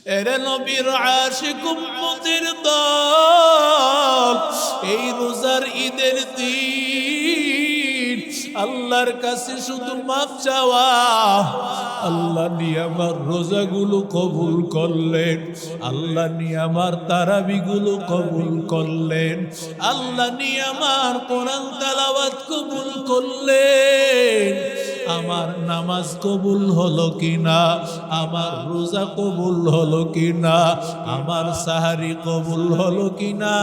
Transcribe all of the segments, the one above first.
এরে নবীর আশিক উম্মতের দল, এই রোজার ঈদের দিন আল্লাহর কাছে শুধু মাফ চাওয়া। আল্লাহ নিয়ে আমার রোজাগুলো কবুল করলেন, আল্লাহ নিয়ে আমার তারাবিগুলো কবুল করলেন, আল্লাহ নিয়ে আমার কোরআন তেলাওয়াত কবুল করলেন। আমার নামাজ কবুল হলো কিনা, আমার রোজা কবুল হলো কিনা, আমার সাহারি কবুল হলো কিনা,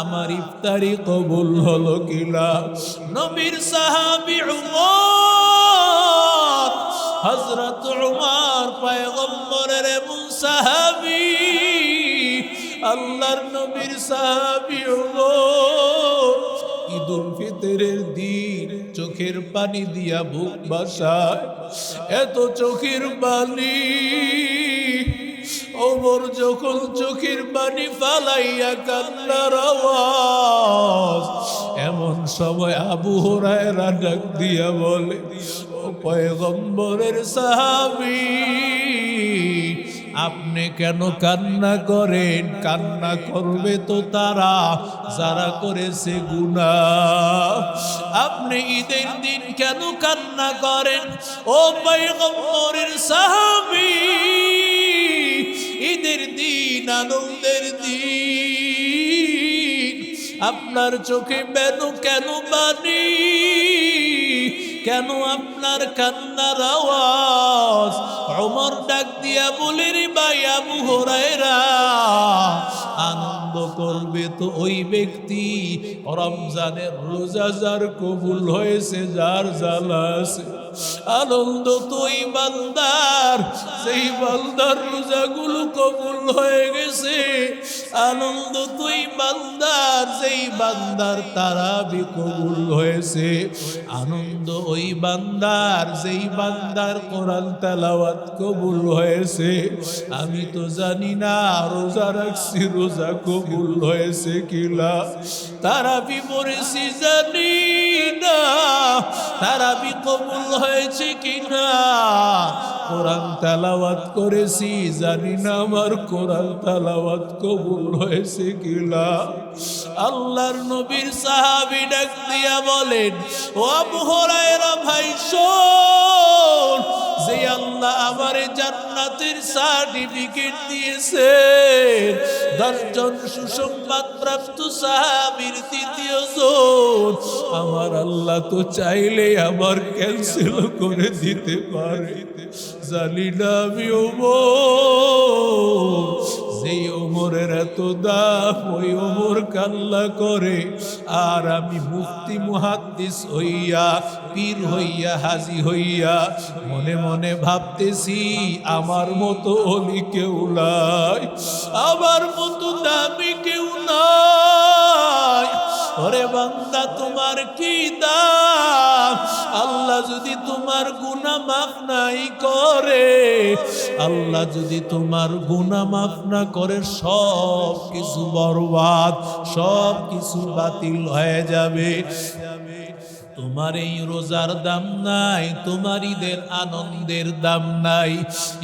আমার ইফতারি কবুল হলো কিনা। নবীর সাহাবী উমর, হযরত উমর পয়গম্বরের এমন সাহাবী, আল্লাহর নবীর সাহাবী উমর ঈদুল ফিতরের দিন চোখের পানি দিয়া বুক বাসায়, এত চোখের পানি। ওমর যখন চোখের পানি ফালাইয়া কান্নার আওয়াজ, এমন সময় আবু হুরায়রা ডাক দিয়া বলে, ও পয়গম্বরের সাহাবী, আপনি কেন কান্না করেন? কান্না করবে তো তারা যারা করেছে গুনাহ। আপনি ঈদের দিন কেন কান্না করেন? ও পয়গম্বরের সাহাবী, ঈদের দিন আনন্দের দিন, আপনার চোখে কেন বানি, কেন আপনার কান্নার আওয়াজ? ওমর ডাক দিয়া বলে, রে ভাই আবু হুরায়রা, আনন্দ করবে তো ওই ব্যক্তি রমজানের রোজা যার কবুল হয়েছে, যার জ্বালা আছে। আনন্দ তো ওই বান্দার, সেই বান্দার রোজাগুলো কবুল হয়ে গেছে। আনন্দ তো ওই বান্দার, যেই বান্দার তারাবি কবুল হয়েছে। আনন্দ ওই বান্দার, যেই বান্দার কোরআন তেলাওয়াত কবুল হয়েছে। আমি তো জানি না রোজা রাখছি, রোজা কবুল হয়েছে কিনা, তারাবি পড়েছি জানি না তারাবি কবুল হয়েছে কিনা, কোরআন তেলাওয়াত করেছি জানি না আমার কোরআন তেলাওয়াত কবুল হয়েছে কিনা। আল্লাহর নবীর সাহাবী ডাক দিয়া বলেন, ও আবু হুরায়রা ভাই শোন, যে আল্লাহ আমারে জান্নাতের সার্টিফিকেট দিয়েছে, 10 জন সুসংবাদ প্রাপ্ত সাহাবীর তৃতীয় জন, আমার আল্লাহ তো চাইলে আমার ক্যান্সেল করে দিতে পারে। জানি না আমি ওমর, যেই ওমরের এত দাম, ওই ওমর কাল্লা করে। আর আমি মুফতি মুহাদ্দিস হইয়া, পীর হইয়া, হাজি হইয়া মনে মনে ভাবতেছি, আমার মতো অলি কেউ নাই, আমার মতো দামি কেউ নাই। ওরে বান্দা, তোমার কি দাম? আল্লাহ যদি তোমার গুনাহ মাফ নাই করে, আল্লাহ যদি তোমার গুনাহ মাফ না করে, সব কিছু বরবাদ, সব কিছু বাতিল হয়ে যাবে। তোমার এই রোজার দাম নাই, তোমার ঈদের আনন্দের দাম নাই।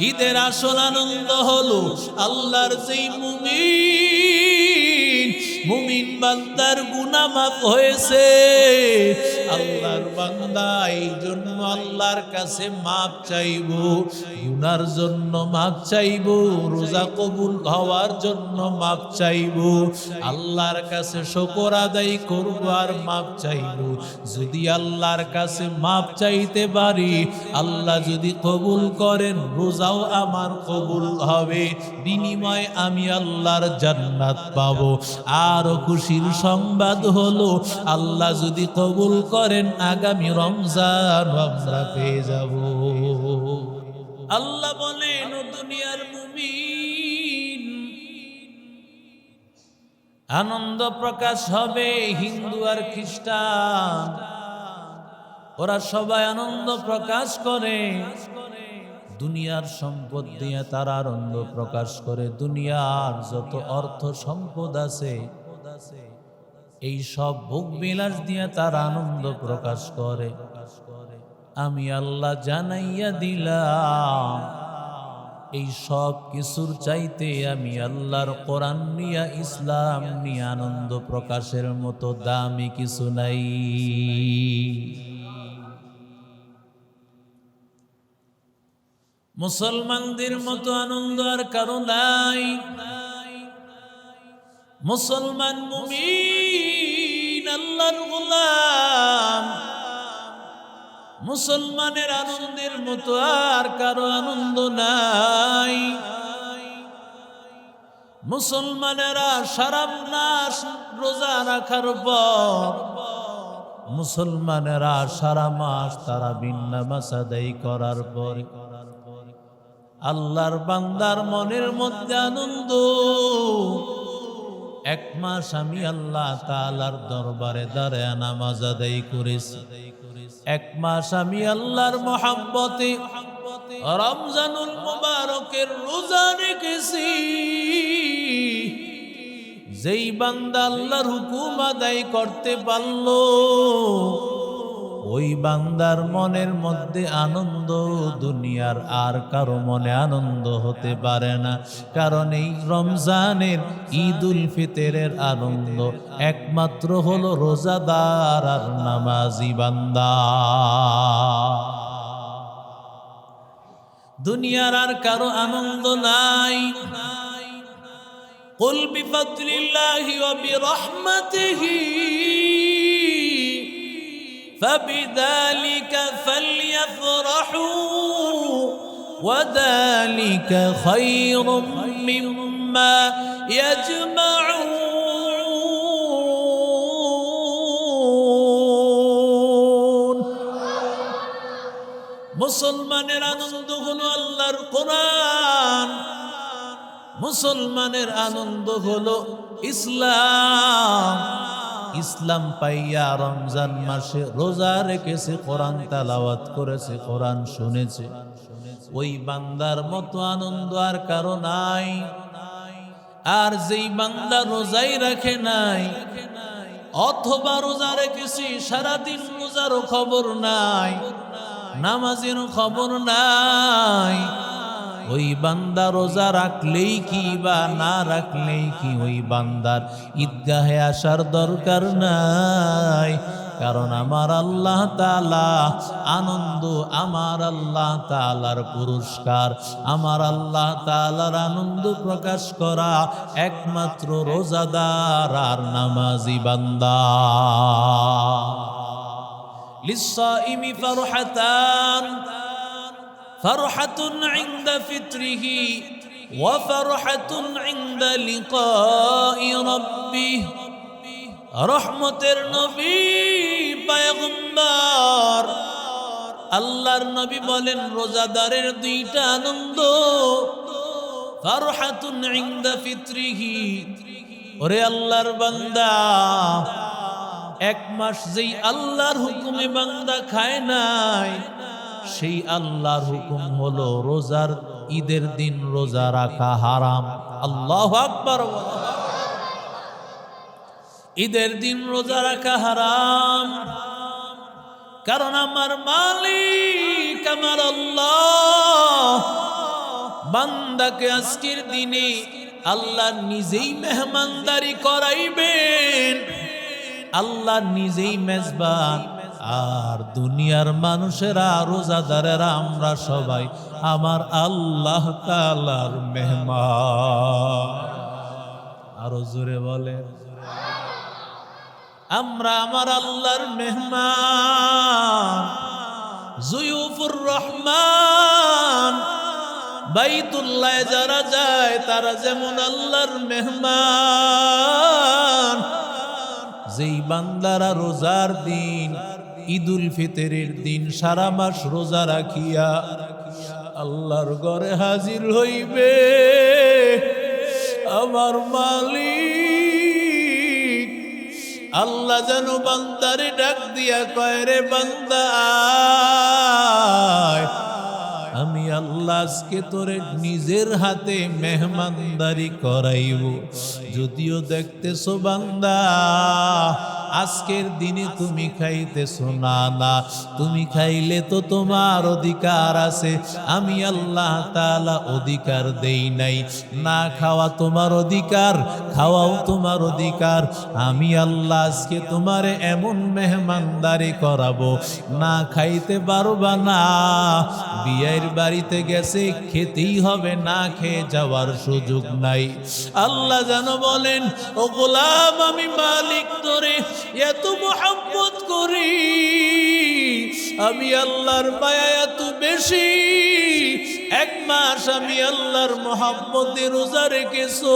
ঈদের আসল আনন্দ হলো আল্লাহর যেই মুমিন বান্দার গুনাহ মাফ হয়েছে। আল্লাহর বান্দা এই জন্য আল্লাহর কাছে মাফ চাইব, গুনার জন্য মাফ চাইব, রোজা কবুল হওয়ার জন্য মাফ চাইব, আল্লাহর কাছে শুকর আদায় করব আর মাফ চাইব। যদি আল্লাহর কাছে মাফ চাইতে পারি, আল্লাহ যদি কবুল করেন, রোজাও আমার কবুল হবে, বিনিময়ে আমি আল্লাহর জান্নাত পাবো। আরো খুশির সংবাদ হলো, আল্লাহ যদি কবুল করেন, আগামী রমজান আমরা পেয়ে যাব। আল্লাহ বলেন, ও দুনিয়ার মুমিন, আনন্দ প্রকাশ হবে। হিন্দু আর খ্রিস্টান ওরা সবাই আনন্দ প্রকাশ করে, দুনিয়ার সম্পদ দিয়ে তারা আনন্দ প্রকাশ করে। দুনিয়ার যত অর্থ সম্পদ আছে, এই সব ভোগ বিলাস দিয়ে তারা আনন্দ প্রকাশ করে। আমি আল্লাহ জানাইয়া দিলাম, এই সব কিছুর চাইতে আমি আল্লাহর কোরআন নিয়া ইসলাম নিয়ে আনন্দ প্রকাশের মতো দামি কিছু নাই। মুসলমানদের মতো আনন্দ আর কারো নাই। মুসলমান মুমিন আল্লাহর গোলাম, মুসলমানের আনন্দের মতো আর কারো আনন্দ নাই। মুসলমানেরা সারা মাস রোজা রাখার পর, মুসলমানেরা সারা মাস তারাবির নামাজ আদায় করার পর আল্লাহর বান্দার মনের মধ্যে আনন্দ। এক মাস আমি আল্লাহ তাআলার দরবারে দাঁড়ায় নামাজ আদায় করেছি, এক মাস আমি আল্লাহর মহব্বতে রমজানুল মুবারকের রোজা রেখেছি। যেই বান্দা আল্লাহর হুকুম আদায় করতে পারল, ওই বান্দার মনের মধ্যে আনন্দ দুনিয়ার আর কারো মনে আনন্দ হতে পারে না। কারণ এই রমজানের ঈদুল ফিতরের আনন্দ একমাত্র হলো রোজাদার আর নামাজি বান্দা। দুনিয়ার আর কারো আনন্দ নাই। কুল বিফাদলিল্লাহি ওয়া বিরহমাতিহি فبذلك فليفرحوا وذلك خير مما يجمعون। মুসলমানের আনন্দ হলো আল্লাহর কোরআন, মুসলমানের আনন্দ হলো ইসলাম। ইসলাম পাইয়া রমজান মাসে রোজা রেখেছে, কোরআন তেলাওয়াত করেছে, কোরআন শুনেছে, ওই বান্দার মতো আনন্দ আর কারো নাই। আর যেই বান্দা রোজাই রাখে নাই, অথবা রোজা রেখেছি সারাদিন রোজারও খবর নাই, নামাজেরও খবর নাই, ওই বান্দা রোজা রাখলেই কি বা না রাখলেই কি, ওই বান্দার ঈদগাহে আসার দরকার নাই। কারণ আমার আল্লাহ তাআলা আনন্দ, আমার আল্লাহ তাআলার পুরস্কার, আমার আল্লাহ তাআলার আনন্দ প্রকাশ করা একমাত্র রোজাদার আর নামাজি বান্দা। লিসাইমি ফারহাতান, ফারহাতুন ইনদা ফিতরিহি ওয়া ফারহাতুন ইনদা লিকাই রাব্বিহ। রহমতের নবী পয়গম্বর আল্লাহর নবী বলেন, রোজাদারের দুইটা আনন্দ। ফারহাতুন ইনদা ফিতরিহি, ওরে আল্লাহর বান্দা, এক মাস যেই আল্লাহর হুকুমে বান্দা খায় নাই, সেই আল্লাহর হুকুম হলো রোজার ঈদের দিন রোজা রাখা হারাম। আল্লাহু আকবার। ঈদের দিন রোজা রাখা হারাম, কারণ আমার মালিক আমার আল্লাহ বান্দাকে আজকের দিনে আল্লাহ নিজেই মেহমানদারি করাইবেন, আল্লাহ নিজেই মেজবান। আর দুনিয়ার মানুষেরা, রোজাদারেরা, আমরা সবাই আমার আল্লাহ তাআলার মেহমান। আরো জোরে বলেন, আমরা আমার আল্লাহর মেহমান। জুয়ুফুর রহমান, বাইতুল্লাহ যারা যায় তারা যেমন আল্লাহর মেহমান। যেই বান্দারা রোজার দিন, ঈদুল ফিতরের দিন সারা মাস রোজা রাখিয়া আল্লাহর ঘরে হাজির হইবে, আমার মালিক আল্লাহ যেন বান্দারে ডাক দিয়া কয়, রে বান্দা আয়, আমি আল্লাহ আজকে তোরে নিজের হাতে মেহমানদারি করাইব। যদিও দেখতেছো বান্দা আজকের দিনে তুমি খাইতেছো না, না তুমি খাইলে তো তোমার অধিকার আছে, আমি আল্লাহ তাআলা অধিকার দেই নাই। না খাওয়া তোমার অধিকার, খাওয়াও তোমার অধিকার। আমি আল্লাহ আজকে তোমারে এমন মেহমানদারি করাবো, না খাইতে পারবা না। বিয়ের বাড়িতে গেছে, খেতেই হবে, না খেয়ে যাওয়ার সুযোগ নাই। আল্লাহ যেন বলেন, ও গোলাম, আমি মালিক তোরে এত মোহাম্মত করি, আমি আল্লাহর মায়া এত বেশি, 1 মাস আমি আল্লাহর মোহাম্মতে রোজা রেখেছো,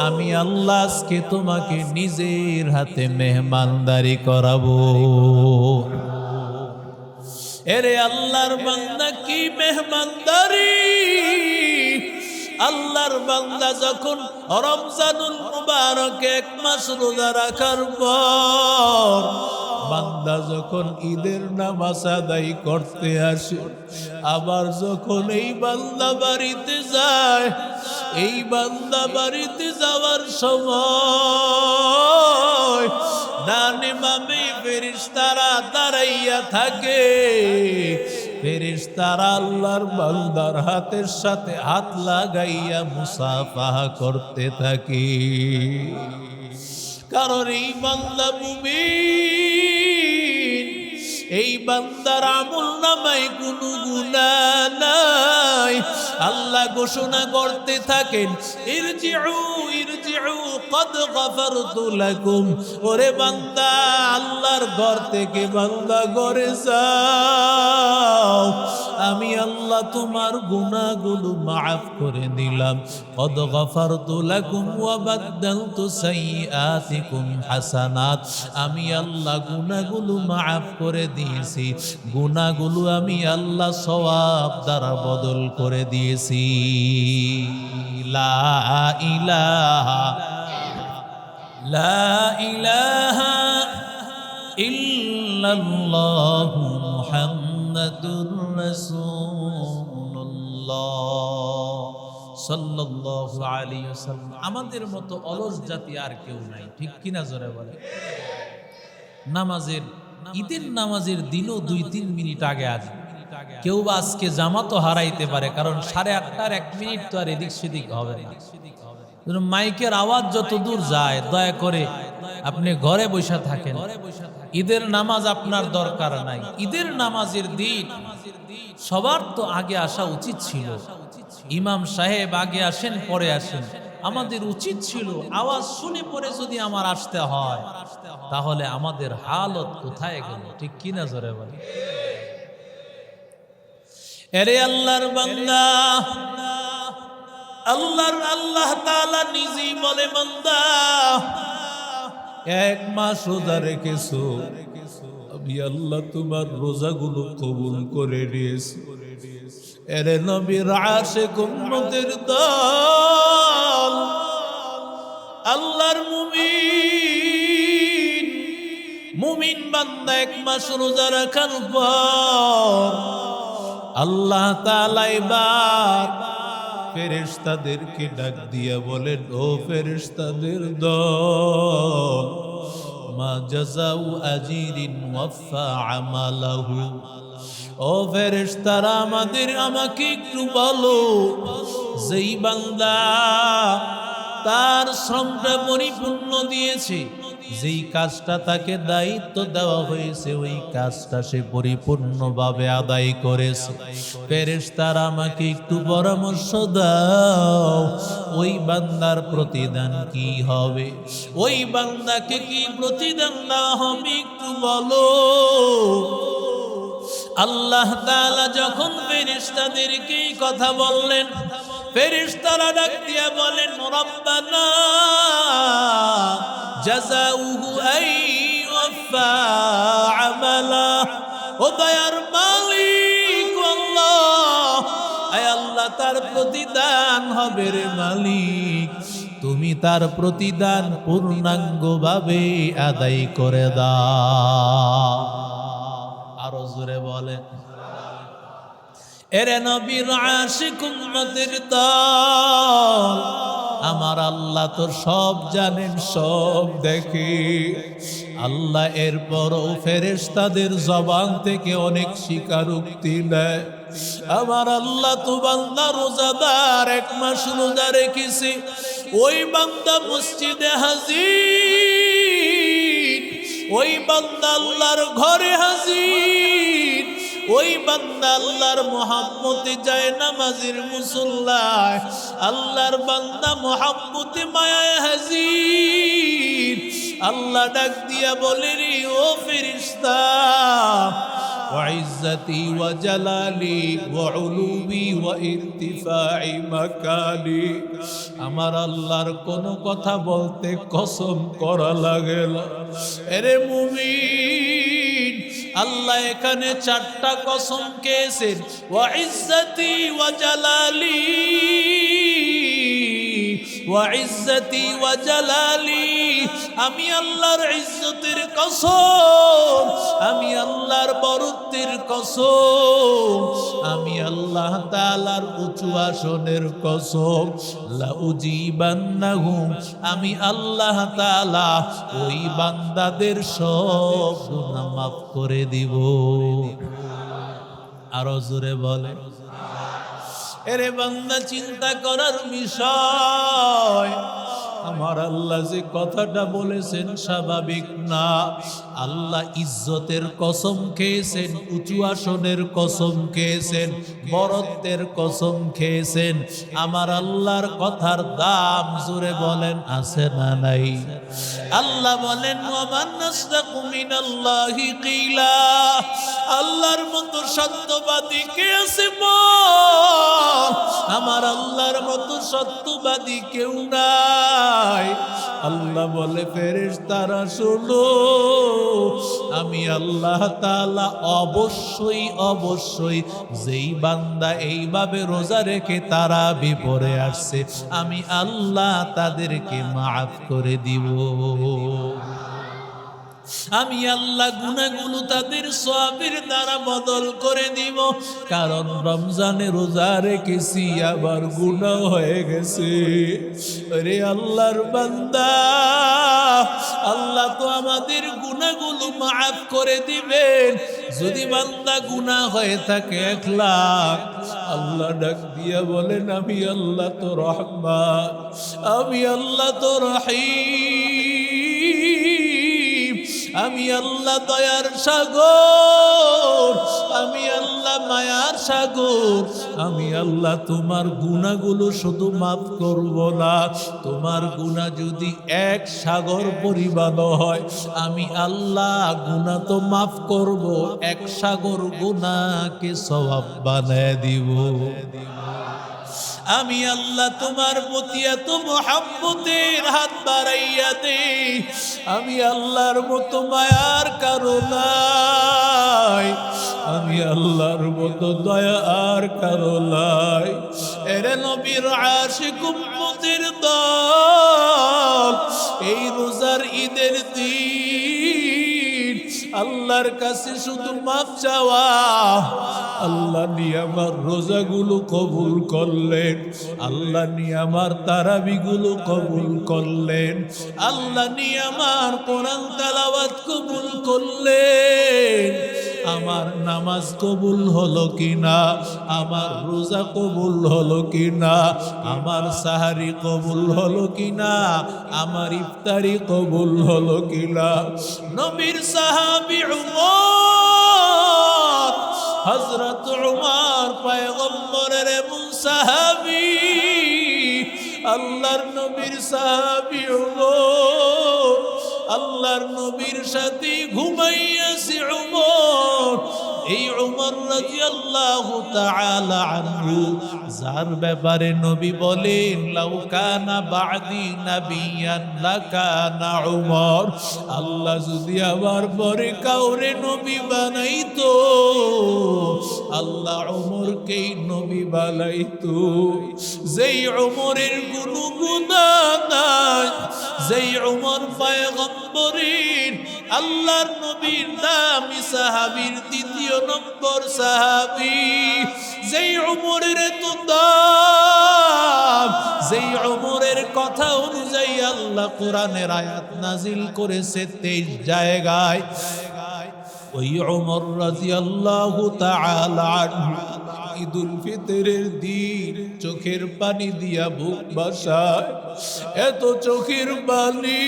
আমি আল্লাহ আজকে তোমাকে নিজের হাতে মেহমানদারি করাবো। এরে আল্লাহর বান্দা, কি মেহমানদারি! আল্লাহর বান্দা যখন রমজানুল মুবারক 1 মাস রোজা রাখার পর বান্দা যখন ঈদের নামাজ আদায় করতে আসে, আবার যখন এই বান্দা বাড়িতে যায়, এই বান্দা বাড়িতে যাওয়ার সময় ডানে বামে ফেরেশতারা দাঁড়াইয়া থাকে। ফেরেশতারা আল্লাহর বান্দার হাতের সাথে হাত লাগাইয়া মুসাফাহা করতে থাকে, কারণ এই বান্দা মুমিন, এই বান্দার আমল নামায় কোনো গুনাহ নাই। আল্লাহ ঘোষণা করতে থাকেন, ইরজিউ ইরজিউ কদ গফারতু লাকুম। ওরে বান্দা, আল্লাহর ঘর থেকে বান্দা ঘরে যাও, আমি আল্লাহ তোমার গুনাহগুলো মাফ করে দিলাম। কদ গফারতু লাকুম ওয়া বাদদালতু সাইয়্যাতিকুম হাসানাত। আমি আল্লাহ গুনাহগুলো মাফ করে দিয়েছি, গুনাহগুলো আমি আল্লাহ সওয়াব দ্বারা বদল করে দিয়েছি। লা ইলাহা লা ইলাহা ইল্লাল্লাহু মুহাম্মাদুর রাসূলুল্লাহ সাল্লাল্লাহু আলাইহি ওয়াসাল্লাম। আমাদের মতো অলস জাতি আর কেউ নাই, ঠিক কিনা জোরে বলে? নামাজের, ঈদের নামাজের দিনও 2-3 মিনিট আগে আসবে। কেউ বা আজকে জামাতও হারাইতে পারে, কারণ 8:30টার 1 মিনিট তো আর এদিক সেদিক হবে না। মাইকের আওয়াজ যত দূর যায়, দয়া করে আপনি ঘরে বসে থাকেন। ঈদের নামাজ আপনার দরকার নাই। ঈদের নামাজের দিন সবার তো আগে আসা উচিত ছিল। ইমাম সাহেব আগে আসেন, পরে আসেন। আমাদের উচিত ছিল আওয়াজ শুনে পরে যদি আমার আসতে হয়, তাহলে আমাদের হালত কোথায় গেল, ঠিক কিনা জোরে বলে? এরে আল্লাহর বান্দা, আল্লাহ তাআলা নিজেই বলে, বান্দা 1 মাস রোজা রেখেছো, আমি আল্লাহ তোমার রোজাগুলো কবুল করে নিয়েছি। এরে নবীর আশিক উম্মতের দল, আল্লাহর মুমিন বান্দা 1 মাস রোজা রাখার পর আল্লাহ তাআলা এবার ফেরেশতাদেরকে ডাক দিয়া বলেন, ও ফেরেশতাদের দল, মা জাযাউ আজিরিন ওয়াফা আমালাহু। ও ফেরেশতারা, আমাকে একটু বলো, যেই বান্দা তার শ্রমটা পরিপূর্ণ দিয়েছে, যেই কাজটা তাকে দায়িত্ব দেওয়া হয়েছে, ওই কাজটা সে পরিপূর্ণভাবে আদায় করেছে, ফেরেশতারা আমাকে একটু পরামর্শ দাও, ওই বান্দার প্রতিদান কি হবে? ওই বান্দাকে কি প্রতিদান দেওয়া হবে, একটু বলো। আল্লাহ তাআলা যখন ফেরেশতাদেরকে কথা বললেন, ফেরেশতারা ডাক দিয়া বলেন, রব্বানা জাযাউহু আইওয়াফা আমালা। ও দয়ার মালিক আল্লাহ, আয় আল্লাহ, তার প্রতিদান হবে রে মালিক, তুমি তার প্রতিদান পূর্ণাঙ্গভাবে আদায় করে দাও। আরো জোরে বলে, এরে নবীর আশিক উম্মতের দল, আমার আমার আল্লাহ তো সব জানেন, সব দেখে। আল্লাহ এরপরও ফেরেশতাদের জবান থেকে অনেক স্বীকারোক্তি নেয়। আমার আল্লাহ তো বান্দা রোজাদার, 1 মাস রোজা রেখেছে, ওই বান্দা মসজিদে হাজির, ওই বান্দা আল্লাহর ঘরে হাজির, ওই বান্দা আল্লাহর মহব্বতে যায় নামাজের মুসল্লায়, আল্লাহর বান্দা মহব্বতে মায়ায় হাজির। আল্লাহ ডাক দিয়া বলে রে ও ফেরেশতা, وعزتي وجلالي وعلوي وارتفاع مكاني, আমার আল্লাহর কোন কথা বলতে কসম করা লাগে না। আরে মুমিন, আল্লাহ এখানে 4টা কসম খেয়েছেন। ওয়াইজ্জতি ওয়াজালালি, ওয়াইজ্জতি ওয়াজালালি, আমি আল্লাহর ইজ্জতের কসম, আমি আল্লাহর বরত্বের কসম, আমি আল্লাহ তাআলার উঁচু আসনের কসম, লা উজিবান্নাহুম, আমি আল্লাহ তাআলা ওই বান্দাদের সব গুনাহ মাফ করে দিব। আরো জোরে বলে। এরে বান্দা, চিন্তা করার বিষয়, আমার আল্লাহ যে কথাটা বলেছেন স্বাভাবিক না। আল্লাহ ইজ্জতের কসম খেয়েছেন, উঁচু আসনের কসম খেয়েছেন, বরত্বের কসম খেয়েছেন। আমার আল্লাহর কথার দাম জোরে বলেন আছে না নাই? আল্লাহ বলেন ওয়ামান নাসদাকু মিনাল্লাহি কিলা, আল্লাহর মতো সত্যবাদী কে আছে বল? আমার আল্লাহর মতো সত্যবাদী কেউ নাই। আল্লাহ বলে ফেরেশতারা শোনো, আমি আল্লাহ তাআলা অবশ্যই অবশ্যই যেই বান্দা এইভাবে রোজা রেখে তারাবি পড়ে আসছে, আমি আল্লাহ তাদেরকে মাফ করে দিব। আমি আল্লাহ গুনাহগুলো তাদের সওয়াবের দ্বারা বদল করে দিব। কারণ রমজানে রোজা রেখেছি, আবার গুনাহ হয়ে গেছে। আরে আল্লাহর বান্দা, আল্লাহ তো আমাদের গুনাহগুলো মাফ করে দিবেন যদি বান্দা গুনাহ হয়ে থাকে 1 লাখ। আল্লাহ ডাক দিয়া বলেন আমি আল্লাহ তো রহমান, আমি আল্লাহ তো রহিম, আমি আল্লাহ দয়ার সাগর, আমি আল্লাহ মায়ার সাগর। আমি আল্লাহ তোমার গুনাহগুলো শুধু মাফ করব না, তোমার গুনাহ যদি 1 সাগর পরিমাণ হয়, আমি আল্লাহ গুনাহ তো মাফ করব, 1 সাগর গুনাহকে সওয়াব বানায় দিব। আমি আল্লাহ তোমার প্রতি এত মহব্বতের হাত বাড়াইয়া দেই, আমি আল্লাহর মতো মায়ার কারো নাই, আমি আল্লাহর মতো দয়া আর কারো নাই। এরে নবীর আশিক উম্মতের দল, এই রোজার ঈদের দিন আল্লাহর কাছে শুধু মাফ চাওয়া। আল্লাহ নিয়ে আমার রোজাগুলো কবুল করলেন, আল্লাহ নিয়ে আমার তারাবিগুলো কবুল করলেন, আল্লাহ নিয়ে আমার কোরআন তেলাওয়াত কবুল করলেন। আমার নামাজ কবুল হলো কিনা, আমার রোজা কবুল হলো কিনা, আমার সাহারি কবুল হলো কিনা, আমার ইফতারি কবুল হলো কিনা। নবীর সাহাবী উমর, হযরত উমর পয়গম্বরের এমন সাহাবী, আল্লাহর নবীর সাহাবী উমর, আল্লাহর নবীর সাথে ঘুমাইয়াছে উমর। এই উমর রাদিয়াল্লাহু তাআলা আনহু, যার ব্যাপারে নবী বলেন লাউ কানা বা'দি নাবিয়ান লাকানা উমর, আল্লাহ যদি আমার পরে কাউরে নবী বানাইতো, আল্লাহ উমরকেই নবী বানাইতো। যেই উমরের কোনো গুনাহ নাই, যেই উমর পয়গম্বরের আল্লাহর নবীর নামী সাহাবীর 2 নম্বর সাহাবী, যেই উমরের তো দাম, যেই উমরের কথা অনুযায়ী আল্লাহ কোরআনের আয়াত নাজিল করেছে 23 জায়গায়। ওই উমর রাদিয়াল্লাহু তাআলা আনহু ঈদুল ফিতরের দিন চোখের পানি দিয়া বুক বাসায়, এত চোখের পানি।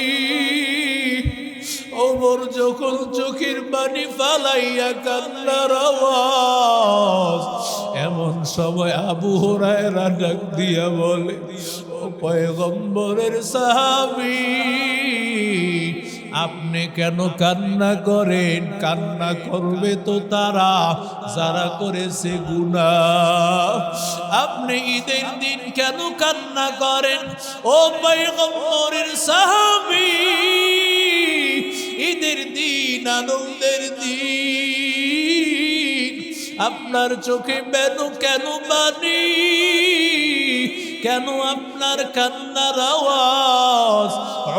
ওমর যখন চোখের পানি ফালাইয়া কান্নার আওয়াজ, এমন সময় আবু হুরায়রা ডাক দিয়া বলে, ও পয়গম্বরের সাহাবী, আপনি কেন কান্না করেন? কান্না করবে তো তারা যারা করেছে গুনাহ। আপনি ঈদের দিন কেন কান্না করেন? ও পয়গম্বরের সাহাবী, ঈদের দিন আনন্দের দিন, আপনার চোখে কেন পানি? কেন আপনার কান্নার আওয়াজ?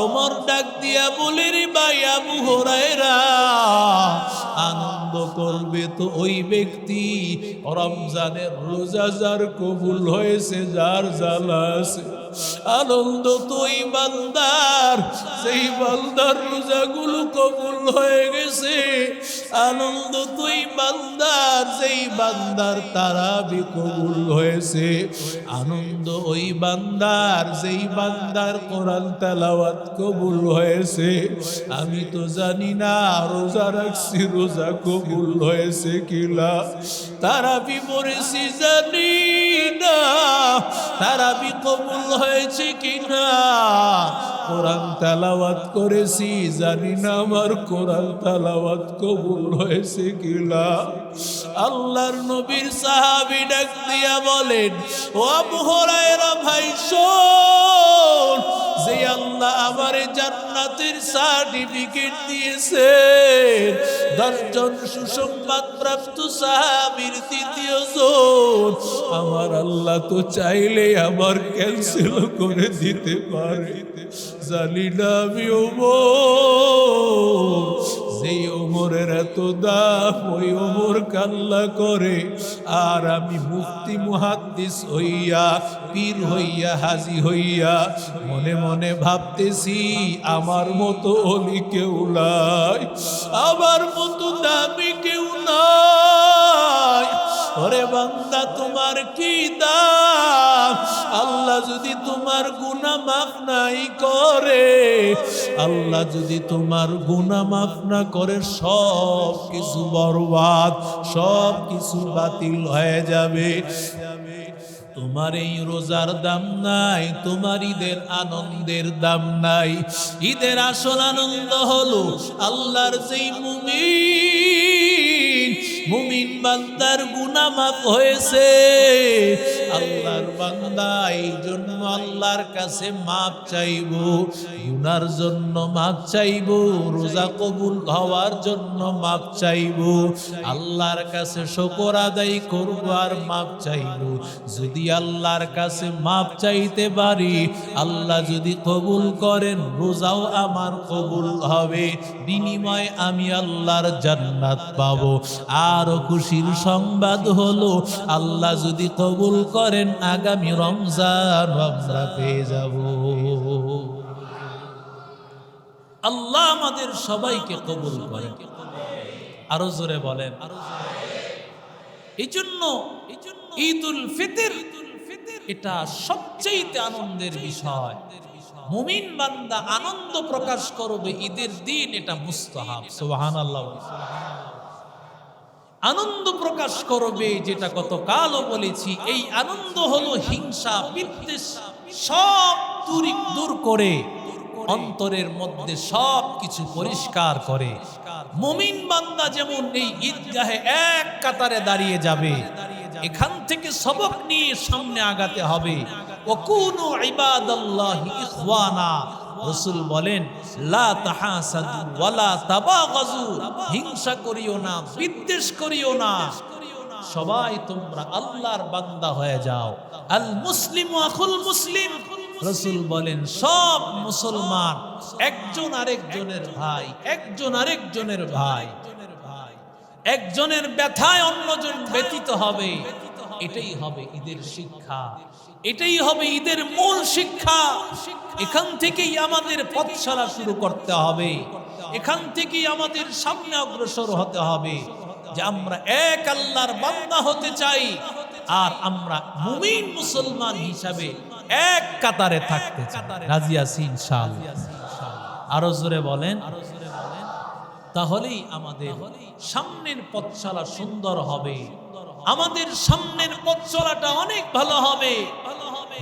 ওমর ডাক দিয়া বলে, রে ভাই আবু হুরায়রা, আনন্দ করবে তো ওই ব্যক্তি রমজানের রোজা যার কবুল হয়েছে, যার জ্বালা আছে। আনন্দ তো ওই বান্দার, সেই বান্দার রোজাগুলো কবুল হয়ে গেছে। আনন্দ তো ওই বান্দার, সেই বান্দার তারাবি কবুল হয়েছে। আনন্দ ওই বান্দার, যেই বান্দার কোরআন তেলাওয়াত কবুল হয়েছে। আমি তো জানি না রোজা রাখছি, রোজা কবুল হয়েছে কিনা, তারাবি পড়েছি জানি না তারাবি কবুল হয়েছে কিনা, কোরআন তেলাওয়াত করেছি জানি না আমার কোরআন তেলাওয়াত কবুল হয়েছে কিনা। আল্লাহর নবীর সাহাবী ডাক দিয়া বলেন, ও আবু হুরায়রা ভাই শোন, যে আল্লাহ আমারে জান্নাতের সার্টিফিকেট দিয়েছে, 10 জন সুসংবাদ প্রাপ্ত সাহাবীর তৃতীয় জন, আমার আল্লাহ তো চাইলে আমার ক্যান্সেল করে দিতে পারে। জানি না আমি ওমর, যেই ওমরের এত দাম, ওই ওমর কাল্লা করে, আর আমি মুফতি মুহাদ্দিস হইয়া, পীর হইয়া, হাজী হইয়া মনে মনে ভাবতেছি, আমার মতো অলি কেউ নাই, আমার মতো দামি কেউ নাই। ওরে বান্দা, তোমার কি দাম? আল্লাহ যদি তোমার গুনাহ মাফ নাই করে, আল্লাহ যদি তোমার গুনাহ মাফ না করে, সব কিছু বরবাদ, সব কিছু বাতিল হয়ে যাবে। তোমার এই রোজার দাম নাই, তোমার ঈদের আনন্দের দাম নাই। ঈদের আসল আনন্দ হলো আল্লাহর যেই মুমিন বান্দার গুনাহ মাফ হয়েছে। আল্লাহর বান্দা এই জন্য আল্লাহর কাছে মাফ চাইবো, গুনার জন্য মাফ চাইবো, রোজা কবুল হওয়ার জন্য মাফ চাইবো, আল্লাহর কাছে শুকর আদায় করবো আর মাফ চাইবো। যদি আল্লাহর কাছে মাফ চাইতে পারি, আল্লাহ যদি কবুল করেন, রোজাও আমার কবুল হবে, বিনিময়ে আমি আল্লাহর জান্নাত পাবো। আরো খুশির সংবাদ হলো, আল্লাহ যদি কবুল করেন, আগামী রমজান আমরা পেয়ে যাব। আল্লাহ আমাদের সবাইকে কবুল করেন, আরো জোরে বলেন। এই জন্য ঈদুল ফিতর এটা সবচেয়ে আনন্দের বিষয়। মুমিন বান্দা আনন্দ প্রকাশ করবে ঈদের দিন, এটা মুস্তাহাব। সুবহানাল্লাহ। আনন্দ প্রকাশ করবে, যেটা গতকালও বলেছি, এই আনন্দ হলো হিংসা বিদ্বেষ সব দূর করে, অন্তরের মধ্যে সব কিছু পরিষ্কার করে। মুমিন বান্দা যেমন এই ঈদগাহে এক কাতারে দাঁড়িয়ে যাবে, এখান থেকে সবক নিয়ে সামনে আগাতে হবে। ওয়াকুনু ইবাদাল্লাহি ইখওয়ানা, রাসূল বলেন, লা তাহাসাদু ওয়ালা তাবাগাজু, হিংসা করিও না, বিদ্বেষ করিও না, সবাই তোমরা আল্লাহর বান্দা হয়ে যাও। আল মুসলিমু আখুল মুসলিম, রাসূল বলেন সব মুসলমান একজন আরেকজনের ভাই, একজন আরেকজনের ভাই। একজনের ব্যথায় অন্যজন ব্যথিত হবে, এটাই হবে ঈদের শিক্ষা, এটাই হবে ঈদের মূল শিক্ষা। এখান থেকেই আমাদের পথ চলা শুরু করতে হবে, এখান থেকেই আমাদের সামনে অগ্রসর হতে হবে যে আমরা এক আল্লাহর বান্দা হতে চাই, আর আমরা মুমিন মুসলমান হিসাবে এক কাতারে থাকতে চাই। রাজি আছি ইনশাআল্লাহ? আরো জোরে বলেন। তাহলেই আমাদের সামনের পথ চলা সুন্দর হবে, আমাদের সামনের পথ চলাটা অনেক ভালো হবে।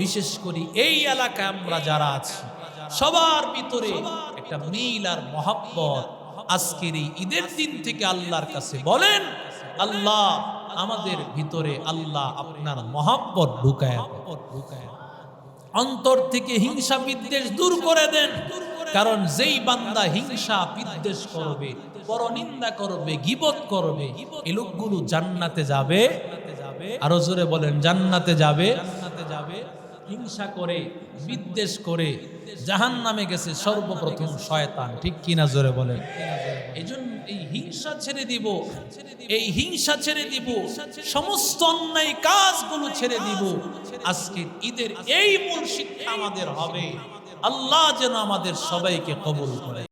বিশেষ করে এই এলাকায় আমরা যারা আছি সবার ভিতরে একটা মিল আর মহব্বত আজকের এই ঈদের দিন থেকে আল্লাহর কাছে বলেন, আল্লাহ আমাদের ভিতরে আল্লাহ আপনার মহব্বত ঢুকায় দেন, অন্তর থেকে হিংসা বিদ্বেষ দূর করে দেন। কারণ যেই বান্দা হিংসা বিদ্বেষ করবে, পরনিন্দা করবে, গীবত করবে, এই লোকগুলো জান্নাতে যাবে। আরো জোরে বলেন, জান্নাতে যাবে। হিংসা করে বিদ্বেষ করে জাহান্নামে গেছে সর্বপ্রথম শয়তান, ঠিক কিনা জোরে বলেন। এজন্য এই হিংসা ছেড়ে দিব, এই হিংসা ছেড়ে দিব, সমস্ত অন্যায় কাজগুলো ছেড়ে দিব। আজকে ঈদের এই মূল শিক্ষা আমাদের হবে। আল্লাহ যেন আমাদের সবাইকে কবুল করে।